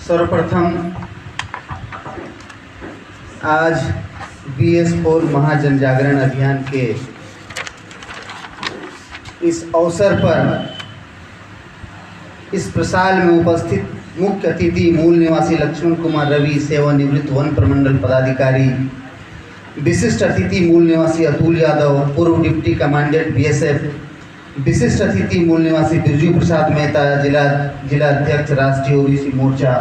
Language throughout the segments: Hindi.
सर्वप्रथम आज BS4 महाजन जागरण अभियान के इस अवसर पर इस प्रसाल में उपस्थित मुख्य अतिथि मूल निवासी लक्ष्मण कुमार रवि, सेवानिवृत्त वन प्रमंडल पदाधिकारी, विशिष्ट अतिथि मूल निवासी अतुल यादव, पूर्व डिप्टी कमांडेंट BSF, विशिष्ट अतिथि मूल निवासी बिरजू प्रसाद मेहता, जिला अध्यक्ष राष्ट्रीय ओबीसी मोर्चा,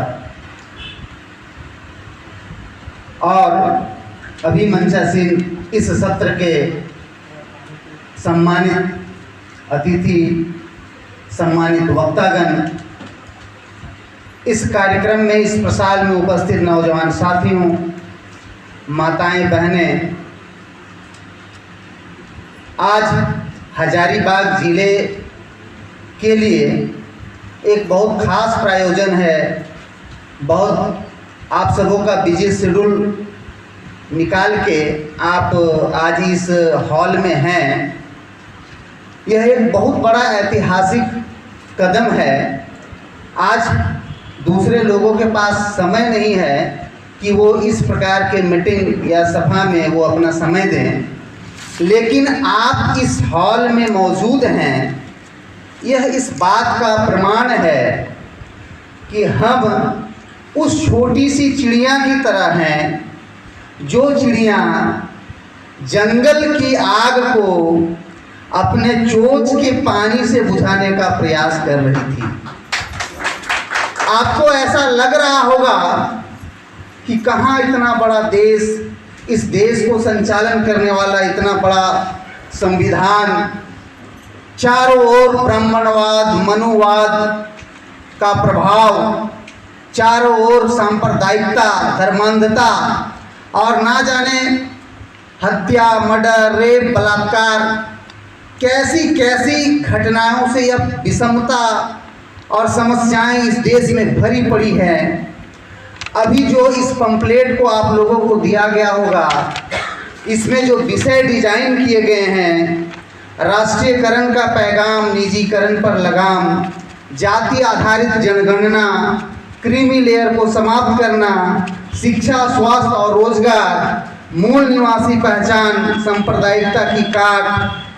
और अभी मंचासीन इस सत्र के सम्मानित अतिथि, सम्मानित वक्तागण, इस कार्यक्रम में, इस प्रसाल में उपस्थित नौजवान साथियों, माताएं, बहनें, आज हजारीबाग जिले के लिए एक बहुत खास प्रायोजन है। बहुत आप सबों का बिजी शेड्यूल निकाल के आप आज इस हॉल में हैं। यह एक बहुत बड़ा ऐतिहासिक कदम है। आज दूसरे लोगों के पास समय नहीं है कि वो इस प्रकार के मीटिंग या सभा में वो अपना समय दें, लेकिन आप इस हॉल में मौजूद हैं। यह इस बात का प्रमाण है कि हम उस छोटी सी चिड़िया की तरह हैं, जो चिड़िया जंगल की आग को अपने चोंच के पानी से बुझाने का प्रयास कर रही थी। आपको ऐसा लग रहा होगा कि कहाँ इतना बड़ा देश, इस देश को संचालन करने वाला इतना बड़ा संविधान, चारों ओर ब्राह्मणवाद, मनुवाद का प्रभाव, चारों ओर सांप्रदायिकता, धर्मांधता और ना जाने हत्या, मर्डर, रेप, बलात्कार, कैसी कैसी घटनाओं से यह विषमता और समस्याएं इस देश में भरी पड़ी हैं। अभी जो इस पंपलेट को आप लोगों को दिया गया होगा, इसमें जो विषय डिजाइन किए गए हैं, राष्ट्रीयकरण का पैगाम, निजीकरण पर लगाम, जाति आधारित जनगणना, क्रीमी लेयर को समाप्त करना, शिक्षा, स्वास्थ्य और रोजगार, मूल निवासी पहचान, सांप्रदायिकता की काट,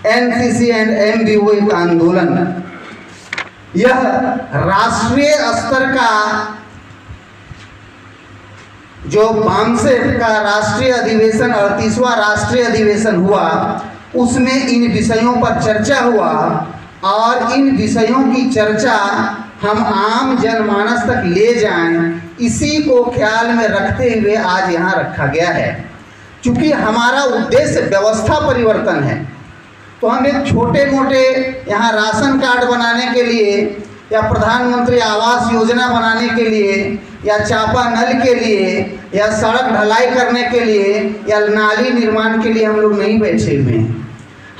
NCC एंड MBO एक आंदोलन। यह राष्ट्रीय स्तर का जो बामसे का राष्ट्रीय अधिवेशन, 38वां राष्ट्रीय अधिवेशन हुआ, उसमें इन विषयों पर चर्चा हुआ और इन विषयों की चर्चा हम आम जनमानस तक ले जाएं, इसी को ख्याल में रखते हुए आज यहाँ रखा गया है। चूँकि हमारा उद्देश्य व्यवस्था परिवर्तन है, तो हम एक छोटे मोटे यहाँ राशन कार्ड बनाने के लिए या प्रधानमंत्री आवास योजना बनाने के लिए या चापा नल के लिए या सड़क ढलाई करने के लिए या नाली निर्माण के लिए हम लोग नहीं बैठे हुए हैं।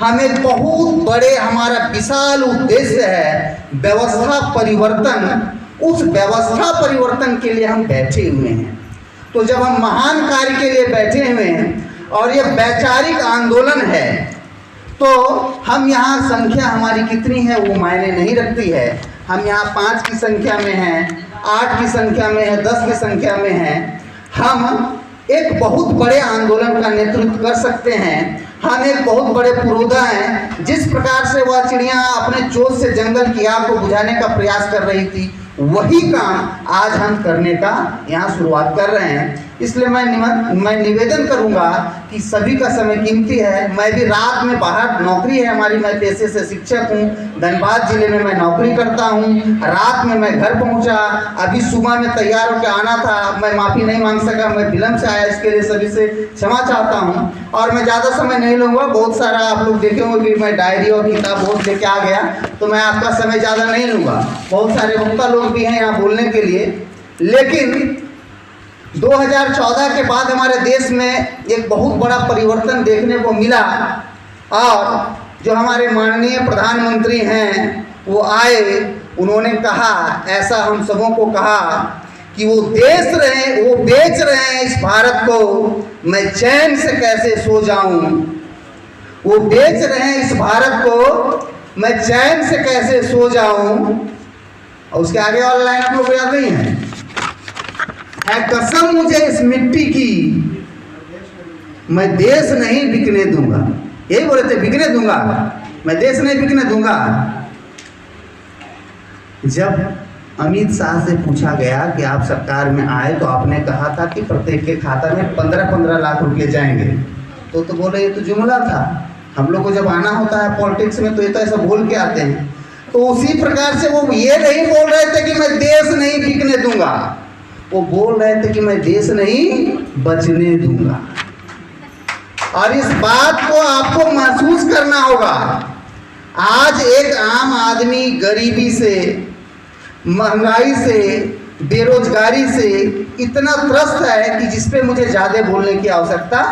हम एक बहुत बड़े, हमारा विशाल उद्देश्य है व्यवस्था परिवर्तन। उस व्यवस्था परिवर्तन के लिए हम बैठे हुए हैं। तो जब हम महान कार्य के लिए बैठे हुए हैं और ये वैचारिक आंदोलन है, तो हम यहाँ संख्या हमारी कितनी है वो मायने नहीं रखती है। हम यहाँ 5 की संख्या में हैं, 8 की संख्या में है, 10 की संख्या में हैं। हम एक बहुत बड़े आंदोलन का नेतृत्व कर सकते हैं। हम एक बहुत बड़े पुरोधा हैं। जिस प्रकार से वह चिड़िया अपने चोंच से जंगल की आग को बुझाने का प्रयास कर रही थी, वही काम आज हम करने का यहाँ शुरुआत कर रहे हैं। इसलिए मैं निवेदन करूँगा कि सभी का समय कीमती है। मैं भी रात में बाहर, नौकरी है हमारी, मैं पेशे से शिक्षक हूँ, धनबाद जिले में मैं नौकरी करता हूँ। रात में मैं घर पहुँचा, अभी सुबह में तैयार होकर आना था, मैं माफ़ी नहीं मांग सका, मैं विलम्ब से आया, इसके लिए सभी से क्षमा चाहता हूँ। और मैं ज़्यादा समय नहीं लूँगा। बहुत सारा आप लोग देखे होंगे कि मैं डायरी और किताब बहुत लेके आ गया, तो मैं आपका समय ज़्यादा नहीं लूँगा। बहुत सारे वक्ता लोग भी हैं यहाँ बोलने के लिए। लेकिन 2014 के बाद हमारे देश में एक बहुत बड़ा परिवर्तन देखने को मिला और जो हमारे माननीय प्रधानमंत्री हैं वो आए, उन्होंने कहा, ऐसा हम सबों को कहा कि वो बेच रहे हैं इस भारत को, मैं चैन से कैसे सो जाऊं। वो बेच रहे हैं इस भारत को, मैं चैन से कैसे सो जाऊं। और उसके आगे वाला लाइन आप लोग याद नहीं है। है कसम मुझे इस मिट्टी की, मैं देश नहीं बिकने दूंगा। यही बोले थे, बिकने दूंगा, मैं देश नहीं बिकने दूंगा। जब अमित शाह से पूछा गया कि आप सरकार में आए तो आपने कहा था कि प्रत्येक के खाता में 15-15 लाख रुपए जाएंगे, तो बोले ये तो जुमला था, हम लोग को जब आना होता है पॉलिटिक्स में तो ये तो ऐसा बोल के आते हैं। तो उसी प्रकार से वो ये नहीं बोल रहे थे कि मैं देश नहीं बिकने दूंगा, वो बोल रहे थे कि मैं देश नहीं बचने दूंगा। और इस बात को आपको महसूस करना होगा। आज एक आम आदमी गरीबी से, महंगाई से, बेरोजगारी से इतना त्रस्त है कि जिस पे मुझे ज़्यादा बोलने की आवश्यकता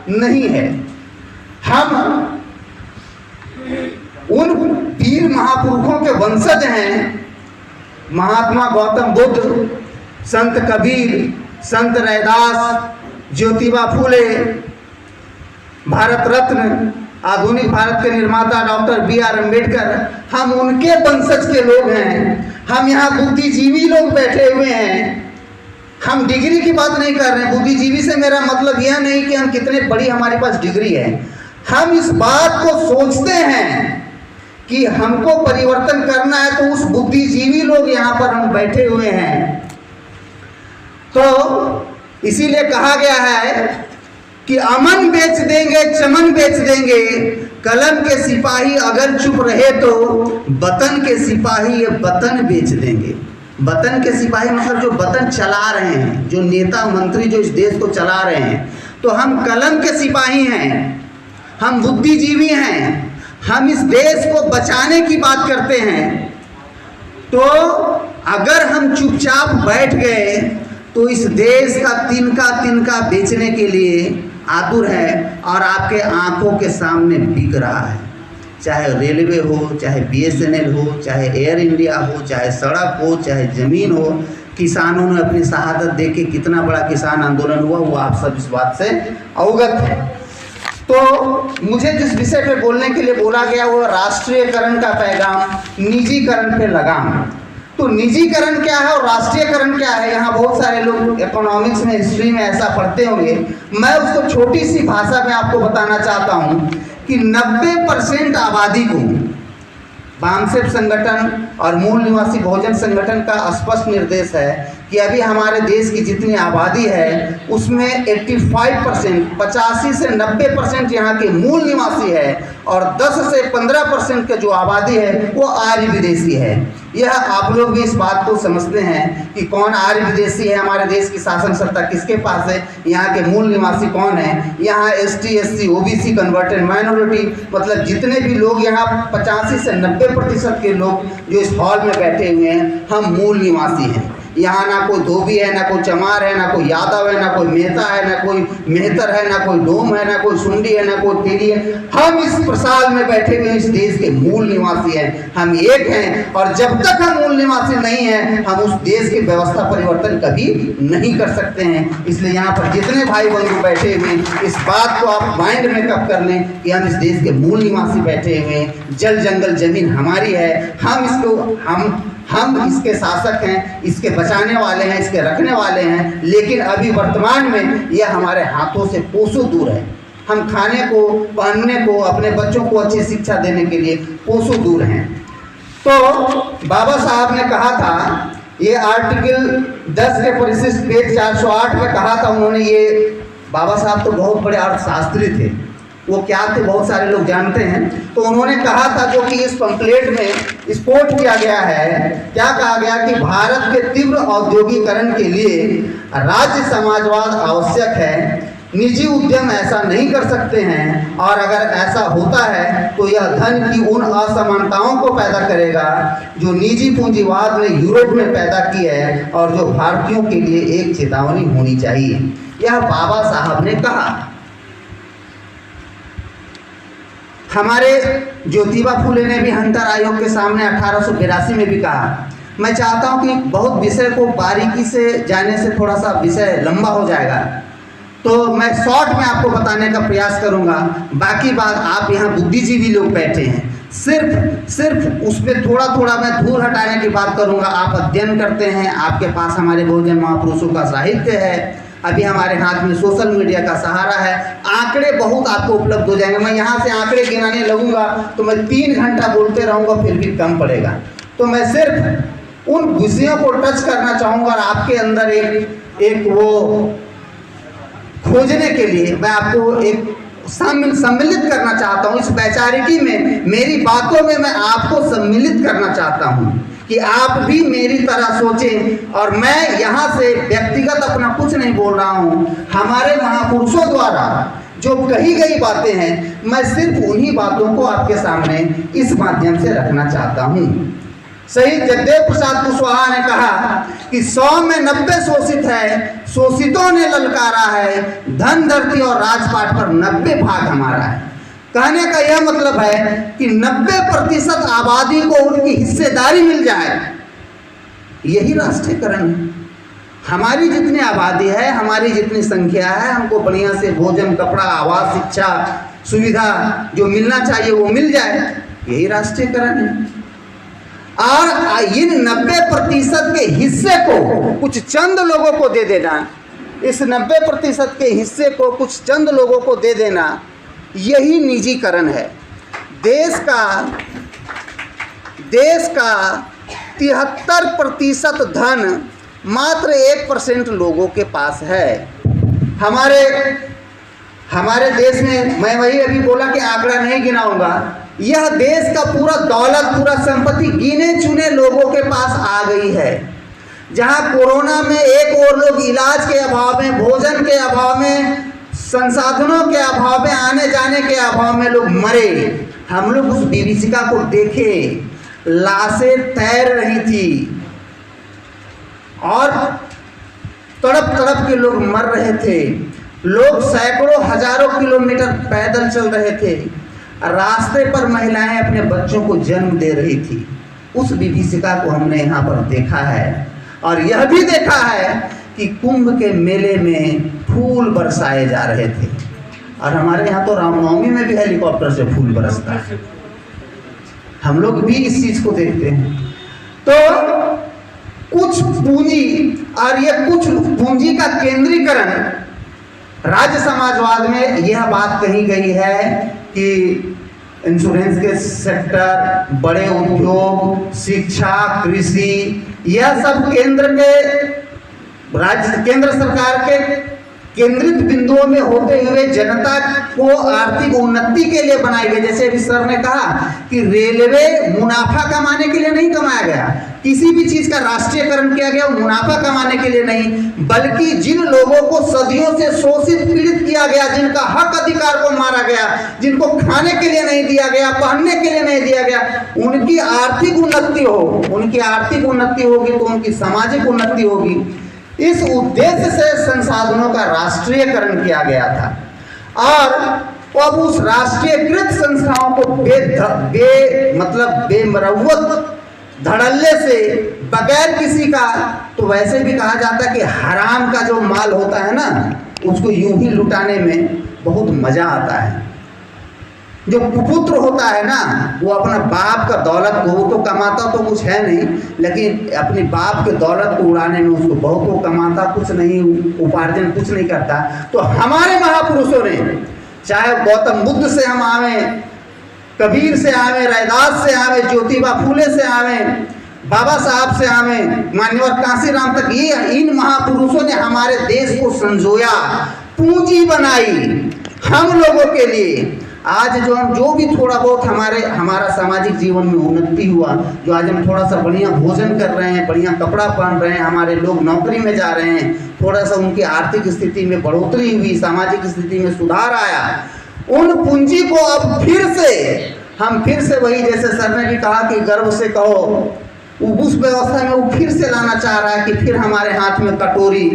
नहीं है। हम उन वीर महापुरुषों के वंशज हैं, महात्मा गौतम बुद्ध, संत कबीर, संत रैदास, ज्योतिबा फूले, भारत रत्न, आधुनिक भारत के निर्माता डॉक्टर B.R. अम्बेडकर, हम उनके वंशज के लोग हैं। हम यहाँ बुद्धिजीवी लोग बैठे हुए हैं। हम डिग्री की बात नहीं कर रहे हैं। बुद्धिजीवी से मेरा मतलब यह नहीं कि हम कितने बड़ी हमारे पास डिग्री है। हम इस बात को सोचते हैं कि हमको परिवर्तन करना है, तो उस बुद्धिजीवी लोग यहाँ पर हम बैठे हुए हैं। तो इसीलिए कहा गया है कि अमन बेच देंगे, चमन बेच देंगे, कलम के सिपाही अगर चुप रहे तो वतन के सिपाही ये वतन बेच देंगे। वतन के सिपाही मतलब जो वतन चला रहे हैं, जो नेता मंत्री जो इस देश को चला रहे हैं। तो हम कलम के सिपाही हैं, हम बुद्धिजीवी हैं, हम इस देश को बचाने की बात करते हैं। तो अगर हम चुपचाप बैठ गए तो इस देश का तिनका तिनका बेचने के लिए आतुर है और आपके आंखों के सामने बिक रहा है। चाहे रेलवे हो, चाहे BSNL हो, चाहे एयर इंडिया हो, चाहे सड़क हो, चाहे ज़मीन हो, किसानों ने अपनी शहादत दे के कितना बड़ा किसान आंदोलन हुआ वो आप सब इस बात से अवगत है। तो मुझे जिस विषय पे बोलने के लिए बोला गया वो राष्ट्रीयकरण का पैगाम, निजीकरण पे लगाम। तो निजीकरण क्या है और राष्ट्रीयकरण क्या है? यहाँ बहुत सारे लोग इकोनॉमिक्स में, हिस्ट्री में ऐसा पढ़ते होंगे। मैं उसको छोटी सी भाषा में आपको बताना चाहता हूँ कि 90% आबादी को बामसेफ संगठन और मूल निवासी बहुजन संगठन का स्पष्ट निर्देश है कि अभी हमारे देश की जितनी आबादी है उसमें 85%, 85 से 90% यहाँ के मूल निवासी है और 10 से 15% के जो आबादी है वो आर्य विदेशी है। यह आप लोग भी इस बात को समझते हैं कि कौन आर्य विदेशी है, हमारे देश की शासन सत्ता किसके पास है, यहाँ के मूल निवासी कौन है। यहाँ ST, SC, OBC, converted minority, मतलब जितने भी लोग यहाँ 85 से 90% के लोग जो इस हॉल में बैठे हुए हैं, हम मूल निवासी हैं। यहाँ ना कोई धोबी है, ना कोई चमार है, ना कोई यादव है, ना कोई मेहता है, ना कोई मेहतर है, ना कोई डोम है, ना कोई सुंडी है, ना कोई तेली है। हम इस प्रसाद में बैठे हुए इस देश के मूल निवासी हैं। हम एक हैं और जब तक हम मूल निवासी नहीं हैं हम उस देश की व्यवस्था परिवर्तन कभी नहीं कर सकते हैं। इसलिए यहाँ पर जितने भाई बंधु बैठे हुए हैं इस बात को आप माइंड में कब कर लें कि हम इस देश के मूल निवासी बैठे हुए हैं। जल जंगल जमीन हमारी है, हम इसके शासक हैं, इसके बचाने वाले हैं, इसके रखने वाले हैं। लेकिन अभी वर्तमान में यह हमारे हाथों से कोसों दूर है। हम खाने को, पहनने को, अपने बच्चों को अच्छी शिक्षा देने के लिए कोसों दूर हैं। तो बाबा साहब ने कहा था, ये आर्टिकल 10 के परिशिष्ट पेज 408 में कहा था उन्होंने। ये बाबा साहब तो बहुत बड़े अर्थशास्त्री थे, वो क्या थे बहुत सारे लोग जानते हैं। तो उन्होंने कहा था, जो कि इस पंपलेट में स्पोर्ट किया गया है, क्या कहा गया कि भारत के तीव्र औद्योगिकरण के लिए राज्य समाजवाद आवश्यक है, निजी उद्यम ऐसा नहीं कर सकते हैं और अगर ऐसा होता है तो यह धन की उन असमानताओं को पैदा करेगा जो निजी पूंजीवाद ने यूरोप में पैदा की है और जो भारतीयों के लिए एक चेतावनी होनी चाहिए। यह बाबा साहब ने कहा। हमारे ज्योतिबा फूले ने भी हंटर आयोग के सामने 1882 में भी कहा। मैं चाहता हूं कि बहुत विषय को बारीकी से जाने से थोड़ा सा विषय लंबा हो जाएगा, तो मैं शॉर्ट में आपको बताने का प्रयास करूंगा। बाकी बात आप यहाँ बुद्धिजीवी लोग बैठे हैं, सिर्फ उसमें थोड़ा थोड़ा मैं धूल हटाने की बात करूंगा। आप अध्ययन करते हैं, आपके पास हमारे बहुजन महापुरुषों का साहित्य है, अभी हमारे हाथ में सोशल मीडिया का सहारा है, आंकड़े बहुत आपको उपलब्ध हो जाएंगे। मैं यहाँ से आंकड़े गिनाने लगूंगा तो मैं 3 घंटा बोलते रहूँगा, फिर भी कम पड़ेगा। तो मैं सिर्फ उन विषयों को टच करना चाहूँगा और आपके अंदर एक वो खोजने के लिए मैं आपको एक सम्मिलित करना चाहता हूँ। इस वैचारिकी में, मेरी बातों में मैं आपको सम्मिलित करना चाहता हूँ कि आप भी मेरी तरह सोचें। और मैं यहाँ से व्यक्तिगत अपना कुछ नहीं बोल रहा हूँ, हमारे महापुरुषों द्वारा जो कही गई बातें हैं, मैं सिर्फ उन्हीं बातों को आपके सामने इस माध्यम से रखना चाहता हूँ। शहीद जगदेव प्रसाद कुशवाहा ने कहा कि 100 में 90 शोषित है, शोषितों ने ललकारा है, धन धरती और राजपाट पर 90 भाग हमारा है। कहने का यह मतलब है कि 90% आबादी को उनकी हिस्सेदारी मिल जाए, यही राष्ट्रीयकरण है। हमारी जितनी आबादी है, हमारी जितनी संख्या है, हमको बढ़िया से भोजन, कपड़ा, आवास, शिक्षा सुविधा जो मिलना चाहिए वो मिल जाए, यही राष्ट्रीयकरण है। और इन 90% के हिस्से को कुछ चंद लोगों को दे देना, इस 90% के हिस्से को कुछ चंद लोगों को दे देना, यही निजीकरण है। देश का 73% धन मात्र 1% लोगों के पास है। हमारे देश में, मैं वही अभी बोला कि आंकड़ा नहीं गिनाऊंगा, यह देश का पूरा दौलत, पूरा संपत्ति गिने चुने लोगों के पास आ गई है। जहां कोरोना में एक और लोग इलाज के अभाव में, भोजन के अभाव में, संसाधनों के अभाव में, आने जाने के अभाव में लोग मरे, हम लोग उस विभीषिका को देखे, लाशें तैर रही थी और तड़प तड़प के लोग मर रहे थे। लोग सैकड़ों हजारों किलोमीटर पैदल चल रहे थे, रास्ते पर महिलाएं अपने बच्चों को जन्म दे रही थी। उस विभीषिका को हमने यहाँ पर देखा है। और यह भी देखा है कि कुंभ के मेले में फूल बरसाए जा रहे थे, और हमारे यहाँ तो रामनवमी में भी हेलीकॉप्टर से फूल बरसता है। हम लोग भी इस चीज को देखते हैं। तो कुछ पूंजी, और ये कुछ पूंजी का केंद्रीकरण, राज्य समाजवाद में यह बात कही गई है कि इंश्योरेंस के सेक्टर, बड़े उद्योग, शिक्षा, कृषि, यह सब केंद्र सरकार के केंद्रित बिंदुओं में होते हुए जनता को आर्थिक उन्नति के लिए बनाई गई। जैसे अभी सर ने कहा कि रेलवे मुनाफा कमाने के लिए नहीं कमाया गया, किसी भी चीज का राष्ट्रीयकरण किया गया मुनाफा कमाने के लिए नहीं, बल्कि जिन लोगों को सदियों से शोषित पीड़ित किया गया, जिनका हक अधिकार को मारा गया, जिनको खाने के लिए नहीं दिया गया, पहनने के लिए नहीं दिया गया, उनकी आर्थिक उन्नति हो, उनकी आर्थिक उन्नति होगी तो उनकी सामाजिक उन्नति होगी। इस उद्देश्य से संसाधनों का राष्ट्रीयकरण किया गया था। और अब उस राष्ट्रीयकृत संस्थाओं को बेमरवत धड़ल्ले से, बगैर किसी का, तो वैसे भी कहा जाता है कि हराम का जो माल होता है ना, उसको यूं ही लुटाने में बहुत मजा आता है। जो कुपुत्र होता है ना, वो अपना बाप का दौलत को, वो तो कमाता तो कुछ है नहीं, लेकिन अपने बाप के दौलत को उड़ाने में उसको बहुत वो कमाता कुछ नहीं, उपार्जन कुछ नहीं करता। तो हमारे महापुरुषों ने, चाहे गौतम बुद्ध से हम आवे, कबीर से आवे, रैदास से आवे, ज्योतिबा फूले से आवे, बाबा साहब से आवे, मान्यवर कांसीराम तक, ये इन महापुरुषों ने हमारे देश को संजोया, पूंजी बनाई हम लोगों के लिए। आज जो भी थोड़ा बहुत हमारा सामाजिक जीवन में उन्नति हुआ, जो आज हम थोड़ा सा बढ़िया भोजन कर रहे हैं, बढ़िया कपड़ा पहन रहे हैं, हमारे लोग नौकरी में जा रहे हैं, थोड़ा सा उनकी आर्थिक स्थिति में बढ़ोतरी हुई, सामाजिक स्थिति में सुधार आया, उन पूंजी को अब हम फिर से वही, जैसे सर ने भी कहा कि गर्व से कहो, उस व्यवस्था में वो फिर से लाना चाह रहा है कि फिर हमारे हाथ में कटोरी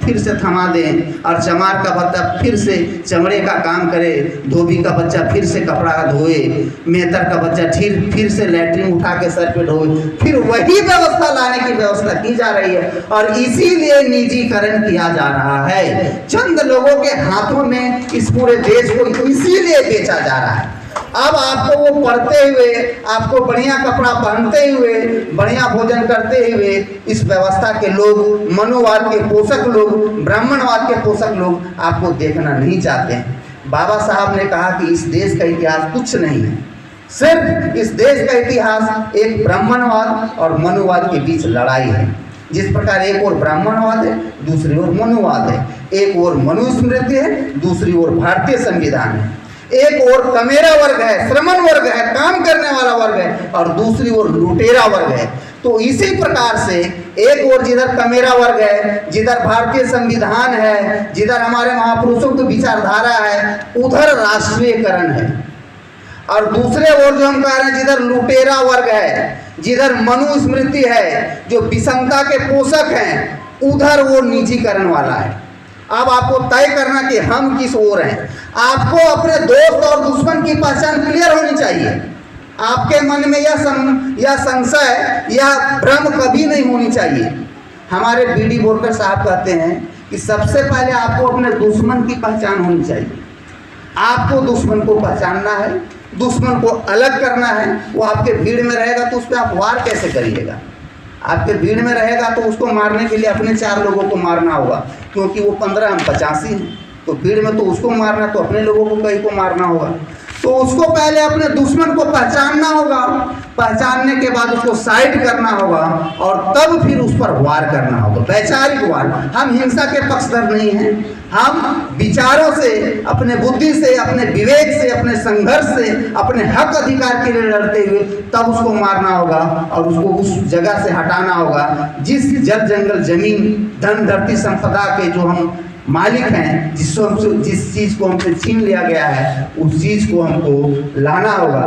फिर से थमा दें, और चमार का बच्चा फिर से चमड़े का काम करे, धोबी का बच्चा फिर से कपड़ा धोए, मेहतर का बच्चा फिर से लैट्रिन उठा के सर पे धोए, फिर वही व्यवस्था लाने की व्यवस्था की जा रही है। और इसीलिए निजीकरण किया जा रहा है, चंद लोगों के हाथों में इस पूरे देश को इसीलिए बेचा जा रहा है। अब आपको वो पढ़ते हुए, आपको बढ़िया कपड़ा पहनते हुए, बढ़िया भोजन करते हुए इस व्यवस्था के लोग, मनुवाद के पोषक लोग, ब्राह्मणवाद के पोषक लोग आपको देखना नहीं चाहते हैं। बाबा साहब ने कहा कि इस देश का इतिहास कुछ नहीं है, सिर्फ इस देश का इतिहास एक ब्राह्मणवाद और मनुवाद के बीच लड़ाई है। जिस प्रकार एक ओर ब्राह्मणवाद है, दूसरी ओर मनुवाद है, एक ओर मनुस्मृति है, दूसरी ओर भारतीय संविधान है, एक ओर कमेरा वर्ग है, श्रमण वर्ग है, काम करने वाला वर्ग है, और दूसरी ओर लुटेरा वर्ग है। तो इसी प्रकार से एक ओर जिधर कमेरा वर्ग है, जिधर भारतीय संविधान है, जिधर हमारे महापुरुषों की विचारधारा है, उधर राष्ट्रीयकरण है, और दूसरे ओर जो हम कह रहे हैं जिधर लुटेरा वर्ग है, जिधर मनुस्मृति है, जो विषमता के पोषक हैं, उधर वो निजीकरण वाला है। अब आपको तय करना कि हम किस ओर हैं। आपको अपने दोस्त और दुश्मन की पहचान क्लियर होनी चाहिए। आपके मन में यह संशय या भ्रम कभी नहीं होनी चाहिए। हमारे बीडी बोरकर साहब कहते हैं कि सबसे पहले आपको अपने दुश्मन की पहचान होनी चाहिए। आपको दुश्मन को पहचानना है, दुश्मन को अलग करना है। वो आपके भीड़ में रहेगा तो उस पर आप वार कैसे करिएगा? आपके भीड़ में रहेगा तो उसको मारने के लिए अपने 4 लोगों को मारना होगा, क्योंकि वो 15 हम 85 हैं। तो भीड़ में तो उसको मारना, तो अपने लोगों को कहीं को मारना होगा। तो उसको पहले अपने दुश्मन को पहचानना होगा, पहचानने के बाद उसको साइड करना होगा, और तब फिर उस पर वार करना होगा, वैचारिक वार। हम हिंसा के पक्षधर नहीं हैं। हम विचारों से, अपने बुद्धि से, अपने विवेक से, अपने संघर्ष से, अपने हक अधिकार के लिए लड़ते हुए तब उसको मारना होगा, और उसको उस जगह से हटाना होगा जिस जल जंगल जमीन धन धरती संपदा के जो हम मालिक हैं, जिस चीज़ को हमसे छीन लिया गया है, उस चीज़ को हमको लाना होगा।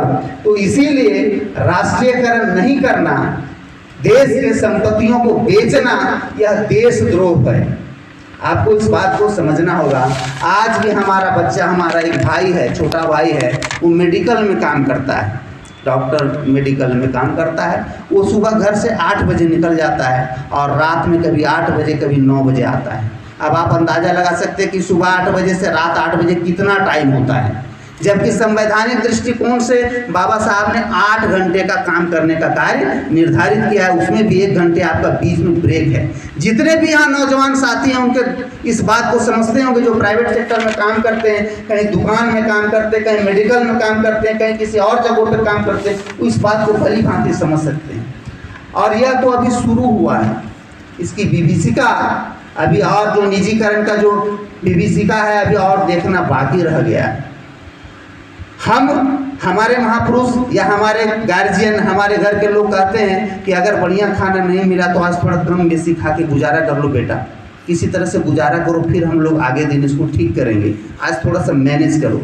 तो इसीलिए राष्ट्रीयकरण नहीं करना, देश के संपत्तियों को बेचना, यह देशद्रोह है। आपको इस बात को समझना होगा। आज भी हमारा बच्चा, हमारा एक भाई है, छोटा भाई है, वो मेडिकल में काम करता है, डॉक्टर मेडिकल में काम करता है। वो सुबह घर से 8 बजे निकल जाता है और रात में कभी 8 बजे कभी 9 बजे आता है। अब आप अंदाज़ा लगा सकते हैं कि सुबह 8 बजे से रात 8 बजे कितना टाइम होता है, जबकि संवैधानिक दृष्टिकोण से बाबा साहब ने 8 घंटे का काम करने का कार्य निर्धारित किया है। उसमें भी 1 घंटे आपका बीच में ब्रेक है। जितने भी यहाँ नौजवान साथी हैं उनके इस बात को समझते होंगे, जो प्राइवेट सेक्टर में काम करते हैं, कहीं दुकान में काम करते हैं, कहीं मेडिकल में काम करते हैं, कहीं किसी और जगहों पर काम करते हैं, वो इस बात को भली भांति समझ सकते हैं। और यह तो अभी शुरू हुआ है, इसकी विभीषिका अभी, और जो निजीकरण का जो विभीषिका है अभी और देखना बाकी रह गया है। हमारे महापुरुष या हमारे गार्जियन, हमारे घर के लोग कहते हैं कि अगर बढ़िया खाना नहीं मिला तो आज थोड़ा कम बेसी खा के गुजारा कर लो बेटा, किसी तरह से गुजारा करो, फिर हम लोग आगे दिन इसको ठीक करेंगे, आज थोड़ा सा मैनेज करो।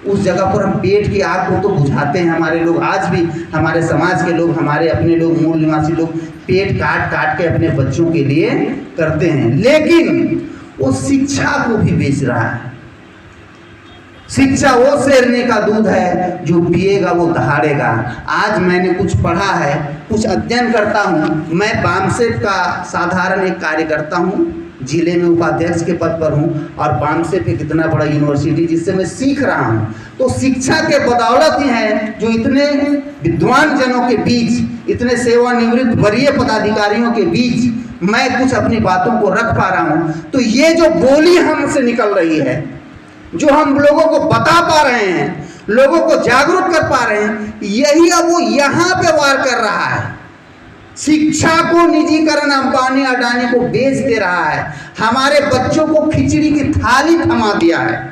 उस जगह पर हम पेट की आग को तो बुझाते हैं हमारे लोग। आज भी हमारे समाज के लोग, हमारे अपने लोग, मूल निवासी लोग पेट काट काट के अपने बच्चों के लिए करते हैं, लेकिन वो शिक्षा को भी बेच रहा है। शिक्षा वो शेरनी का दूध है, जो पिएगा वो दहाड़ेगा। आज मैंने कुछ पढ़ा है, कुछ अध्ययन करता हूँ। मैं बामसेप का साधारण एक कार्यकर्ता हूँ, जिले में उपाध्यक्ष के पद पर हूँ, और बामसेप एक इतना बड़ा यूनिवर्सिटी जिससे मैं सीख रहा हूँ। तो शिक्षा के बदौलत ही है जो इतने विद्वान जनों के बीच, इतने सेवानिवृत्त वरीय पदाधिकारियों के बीच मैं कुछ अपनी बातों को रख पा रहा हूँ। तो ये जो बोली हमसे निकल रही है, जो हम लोगों को बता पा रहे हैं, लोगों को जागरूक कर पा रहे हैं, यही अब वो यहाँ पे वार कर रहा है। शिक्षा को निजीकरण अंबानी अडानी को बेच दे रहा है, हमारे बच्चों को खिचड़ी की थाली थमा दिया है,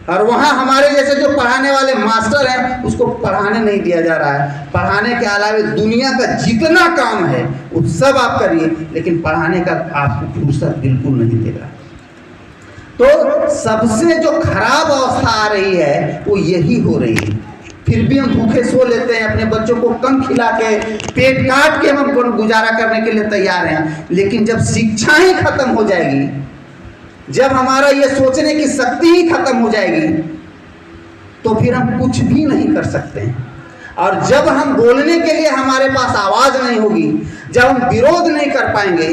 और वहाँ हमारे जैसे जो पढ़ाने वाले मास्टर हैं उसको पढ़ाने नहीं दिया जा रहा है। पढ़ाने के अलावा दुनिया का जितना काम है वो सब आप करिए, लेकिन पढ़ाने का आपको फुर्सत बिल्कुल नहीं देगा। तो सबसे जो खराब अवस्था आ रही है वो यही हो रही है। फिर भी हम भूखे सो लेते हैं, अपने बच्चों को कम खिला के, पेट काट के हम गुजारा करने के लिए तैयार हैं, लेकिन जब शिक्षा ही खत्म हो जाएगी, जब हमारा ये सोचने की शक्ति ही खत्म हो जाएगी, तो फिर हम कुछ भी नहीं कर सकते हैं। और जब हम बोलने के लिए हमारे पास आवाज़ नहीं होगी, जब हम विरोध नहीं कर पाएंगे,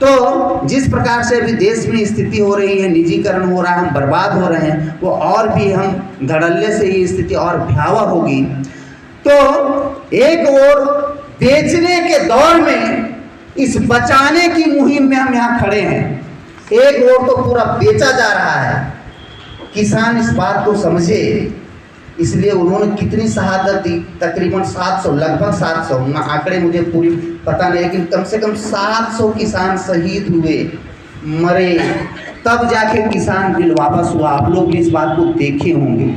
तो जिस प्रकार से अभी देश में स्थिति हो रही है, निजीकरण हो रहा है, हम बर्बाद हो रहे हैं, वो और भी हम धड़ल्ले से ये स्थिति और भयावह होगी। तो एक ओर बेचने के दौर में इस बचाने की मुहिम में हम यहाँ खड़े हैं, एक ओर तो पूरा बेचा जा रहा है। किसान इस बात को समझे, इसलिए उन्होंने कितनी शहादत दी, तकरीबन 700, लगभग 700, आंकड़े मुझे पूरी पता नहीं, लेकिन कम से कम 700 किसान शहीद हुए, मरे, तब जाके किसान बिल वापस हुआ। आप लोग भी इस बात को देखे होंगे।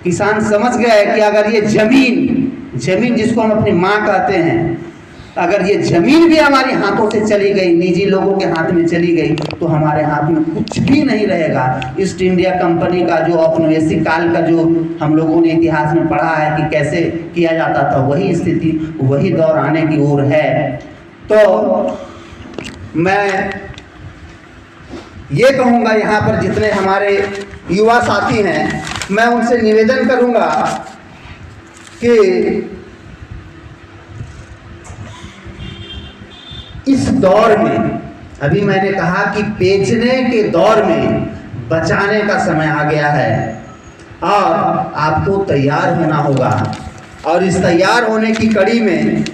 किसान समझ गए कि अगर ये जमीन जिसको हम अपनी माँ कहते हैं, अगर ये जमीन भी हमारे हाथों से चली गई, निजी लोगों के हाथ में चली गई, तो हमारे हाथ में कुछ भी नहीं रहेगा। ईस्ट इंडिया कंपनी का जो औपनिवेशिक काल का जो हम लोगों ने इतिहास में पढ़ा है कि कैसे किया जाता था, वही स्थिति, वही दौर आने की ओर है। तो मैं ये कहूँगा, यहाँ पर जितने हमारे युवा साथी हैं, मैं उनसे निवेदन करूँगा कि इस दौर में, अभी मैंने कहा कि बेचने के दौर में बचाने का समय आ गया है और आपको तैयार होना होगा। और इस तैयार होने की कड़ी में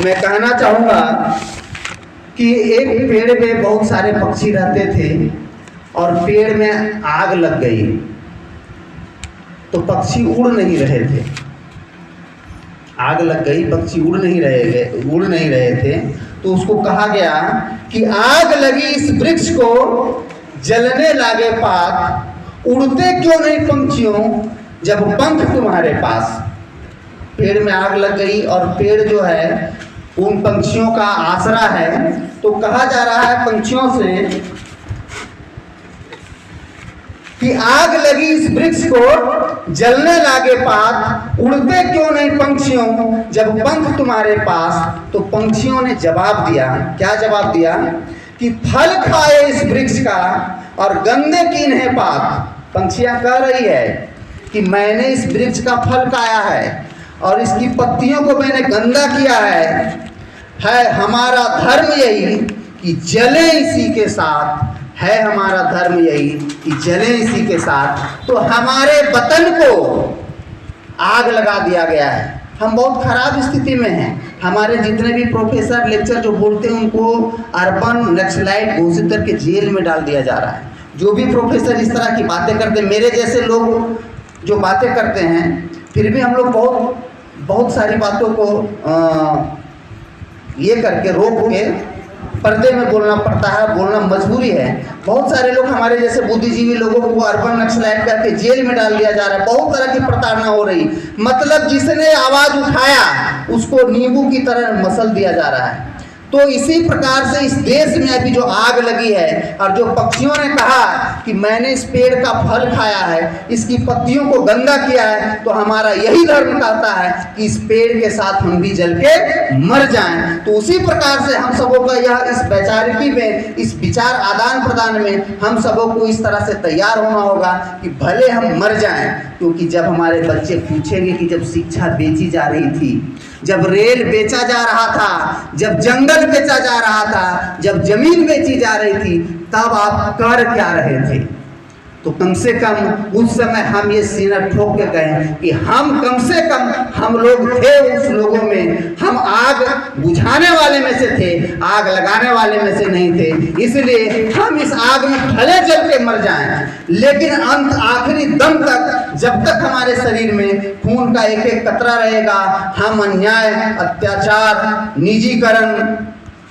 मैं कहना चाहूँगा कि एक पेड़ में बहुत सारे पक्षी रहते थे और पेड़ में आग लग गई तो पक्षी उड़ नहीं रहे थे। आग लग गई, पक्षी उड़ नहीं रहे थे, तो उसको कहा गया कि आग लगी इस वृक्ष को जलने लागे पात, उड़ते क्यों नहीं पंछियों जब पंख तुम्हारे पास। पेड़ में आग लग गई और पेड़ जो है उन पंछियों का आसरा है, तो कहा जा रहा है पंछियों से कि आग लगी इस वृक्ष को जलने लागे पात, उड़ते क्यों नहीं पंछियों जब पंख तुम्हारे पास। तो पंछियों ने जवाब दिया, क्या जवाब दिया कि फल खाए इस वृक्ष का और गंदे कीन्हे पात। पंछियां कह रही है कि मैंने इस वृक्ष का फल खाया है और इसकी पत्तियों को मैंने गंदा किया है हमारा धर्म यही कि जले इसी के साथ, है हमारा धर्म यही कि जले इसी के साथ। तो हमारे वतन को आग लगा दिया गया है। हम बहुत खराब स्थिति में हैं। हमारे जितने भी प्रोफेसर लेक्चर जो बोलते हैं उनको अर्बन नक्सलाइट घोषित करके जेल में डाल दिया जा रहा है। जो भी प्रोफेसर इस तरह की बातें करते हैं, मेरे जैसे लोग जो बातें करते हैं, फिर भी हम लोग बहुत सारी बातों को ये करके रोक के पर्दे में बोलना पड़ता है, बोलना मजबूरी है। बहुत सारे लोग हमारे जैसे बुद्धिजीवी लोगों को अर्बन नक्सलाइट करके जेल में डाल दिया जा रहा है। बहुत तरह की प्रताड़ना हो रही, मतलब जिसने आवाज उठाया उसको नींबू की तरह मसल दिया जा रहा है। तो इसी प्रकार से इस देश में अभी जो आग लगी है और जो पक्षियों ने कहा कि मैंने इस पेड़ का फल खाया है, इसकी पत्तियों को गंदा किया है, तो हमारा यही धर्म कहता है कि इस पेड़ के साथ हम भी जल के मर जाएं। तो उसी प्रकार से हम सबों का यह इस वैचारिकी में, इस विचार आदान प्रदान में हम सबों को इस तरह से तैयार होना होगा कि भले हम मर जाएं, क्योंकि जब हमारे बच्चे पूछेंगे कि जब शिक्षा बेची जा रही थी, जब रेल बेचा जा रहा था, जब जंगल बेचा जा रहा था, जब जमीन बेची जा रही थी, तब आप कर क्या रहे थे? तो कम से कम उस समय हम ये सीना ठोक के कहें कि हम कम से कम हम लोग थे उस लोगों में, हम आग बुझाने वाले में से थे, आग लगाने वाले में से नहीं थे। इसलिए हम इस आग में भले जल के मर जाएं, लेकिन अंत आखिरी दम तक, जब तक हमारे शरीर में खून का एक एक कतरा रहेगा, हम अन्याय, अत्याचार, निजीकरण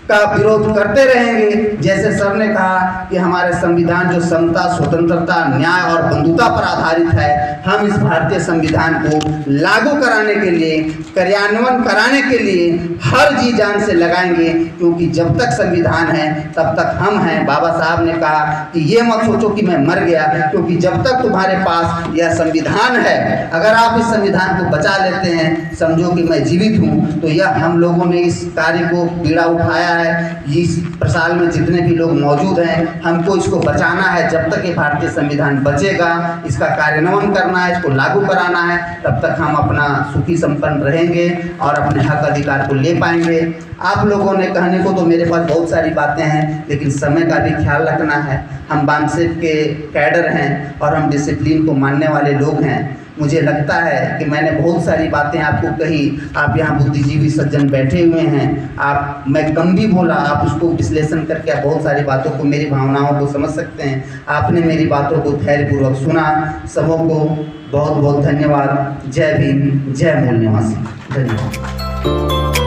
का विरोध करते रहेंगे। जैसे सर ने कहा कि हमारे संविधान जो समता, स्वतंत्रता, न्याय और बंधुता पर आधारित है, हम इस भारतीय संविधान को लागू कराने के लिए, कार्यान्वयन कराने के लिए हर जी जान से लगाएंगे, क्योंकि जब तक संविधान है तब तक हम हैं। बाबा साहब ने कहा कि ये मत सोचो कि मैं मर गया, क्योंकि जब तक तुम्हारे पास यह संविधान है, अगर आप इस संविधान को बचा लेते हैं, समझो कि मैं जीवित हूँ। तो यह हम लोगों ने इस कार्य को पीड़ा उठाया है, है। इस प्रसाल में जितने भी लोग मौजूद हैं, हमको इसको बचाना है। जब तक ये भारतीय संविधान बचेगा, इसका कार्यान्वयन करना है, इसको लागू कराना है, तब तक हम अपना सुखी संपन्न रहेंगे और अपने हक अधिकार को ले पाएंगे। आप लोगों ने कहने को तो मेरे पास बहुत सारी बातें हैं, लेकिन समय का भी ख्याल रखना है। हम बामसेफ के कैडर हैं और हम डिसिप्लिन को मानने वाले लोग हैं। मुझे लगता है कि मैंने बहुत सारी बातें आपको कही। आप यहाँ बुद्धिजीवी सज्जन बैठे हुए हैं, मैं कम भी बोला, आप उसको विश्लेषण करके आप बहुत सारी बातों को, मेरी भावनाओं को समझ सकते हैं। आपने मेरी बातों को धैर्यपूर्वक सुना। सबों को बहुत बहुत धन्यवाद। जय भीम, जय मूल निवासी। धन्यवाद।